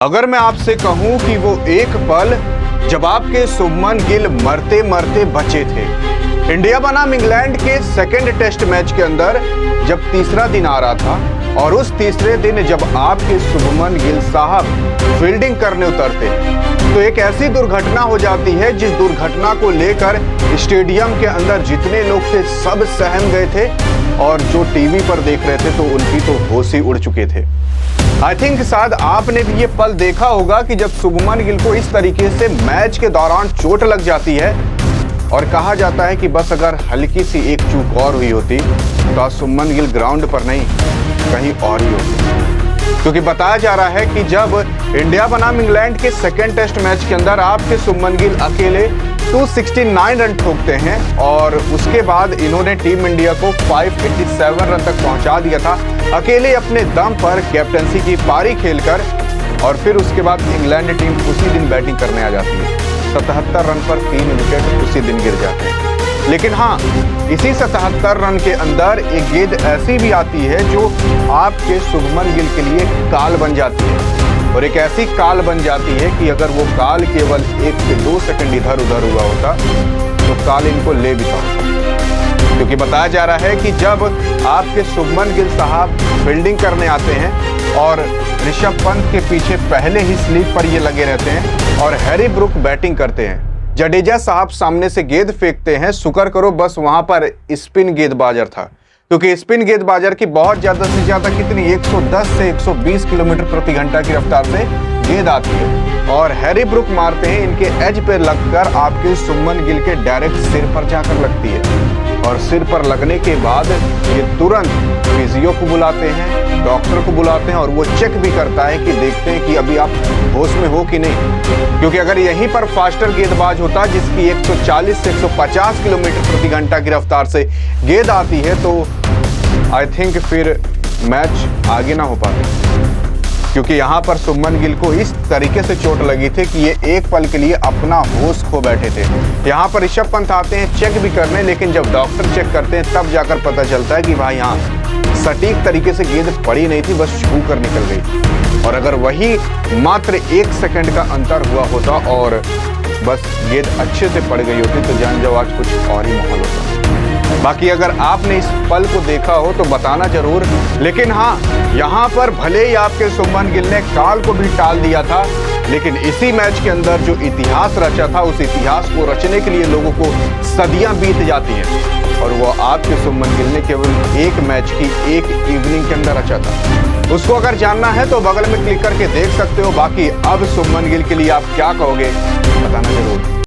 अगर मैं आपसे कहूं कि वो एक पल जब आपके शुभमन गिल मरते मरते बचे थे। इंडिया बनाम इंग्लैंड के सेकंड टेस्ट मैच के अंदर जब तीसरा दिन आ रहा था और उस तीसरे दिन जब आपके शुभमन गिल साहब फील्डिंग करने उतरते तो एक ऐसी दुर्घटना हो जाती है जिस दुर्घटना को लेकर स्टेडियम के अंदर जितने लोग थे सब सहम गए थे और जो टीवी पर देख रहे थे तो उनकी तो होश ही उड़ चुके थे। आई थिंक शायद आपने भी ये पल देखा होगा कि जब शुभमन गिल को इस तरीके से मैच के दौरान चोट लग जाती है और कहा जाता है कि बस अगर हल्की सी एक चूक और हुई होती तो आज शुभमन गिल ग्राउंड पर नहीं कहीं और ही होते, क्योंकि बताया जा रहा है कि जब इंडिया बनाम इंग्लैंड के सेकेंड टेस्ट मैच के अंदर आपके शुभमन गिल अकेले 269 रन ठोकते हैं और उसके बाद इन्होंने टीम इंडिया को 587 रन तक पहुंचा दिया था अकेले अपने दम पर कैप्टंसी की पारी खेलकर। और फिर उसके बाद इंग्लैंड टीम उसी दिन बैटिंग करने आ जाती है। 77 रन पर 3 विकेट उसी दिन गिर जाते हैं। लेकिन हाँ, इसी 77 रन के अंदर एक गेंद ऐसी भी आती है जो आपके शुभमन गिल के लिए काल बन जाती है और एक ऐसी काल बन जाती है कि अगर वो काल केवल 1 से 2 सेकंड इधर उधर हुआ होता तो काल इनको ले भी पाता, क्योंकि बताया जा रहा है कि जब आपके शुभमन गिल साहब फील्डिंग करने आते हैं और ऋषभ पंत के पीछे पहले ही स्लीप पर ये लगे रहते हैं और हैरी ब्रूक बैटिंग करते हैं, जडेजा साहब सामने से गेंद फेंकते हैं, शुक्र करो बस वहां पर स्पिन गेंदबाजर था, क्योंकि स्पिन गेंदबाजर की बहुत ज्यादा से ज्यादा कितनी 110 से 120 किलोमीटर प्रति घंटा की रफ्तार से गेंद आती है और हैरी ब्रूक मारते हैं इनके एज पे लगकर आपके शुभमन गिल के डायरेक्ट सिर पर जाकर लगती है और सिर पर लगने के बाद ये तुरंत फिजियो को बुलाते हैं, डॉक्टर को बुलाते हैं और वो चेक भी करता है कि देखते हैं कि अभी आप होश में हो कि नहीं, क्योंकि अगर यहीं पर फास्टर गेंदबाज होता जिसकी 140 से 150 किलोमीटर प्रति घंटा की रफ्तार से गेंद आती है तो आई थिंक फिर मैच आगे ना हो पाता, क्योंकि यहाँ पर शुभमन गिल को इस तरीके से चोट लगी थी कि ये एक पल के लिए अपना होश खो बैठे थे। यहाँ पर ऋषभ पंत आते हैं चेक भी करने, लेकिन जब डॉक्टर चेक करते हैं तब जाकर पता चलता है कि भाई यहाँ सटीक तरीके से गेंद पड़ी नहीं थी, बस छू कर निकल गई और अगर वही मात्र 1 सेकंड का अंतर हुआ होता और बस गेंद अच्छे से पड़ गई होती तो जान जाओ आज कुछ और ही माहौल होता। बाकी अगर आपने इस पल को देखा हो तो बताना जरूर, लेकिन हाँ, यहाँ पर भले ही आपके शुभमन गिल ने काल को भी टाल दिया था, लेकिन इसी मैच के अंदर जो इतिहास रचा था उस इतिहास को रचने के लिए लोगों को सदियां बीत जाती हैं और वो आपके शुभमन गिल ने केवल एक मैच की एक इवनिंग के अंदर रचा था। उसको अगर जानना है तो बगल में क्लिक करके देख सकते हो। बाकी अब शुभमन गिल के लिए आप क्या कहोगे बताना जरूर।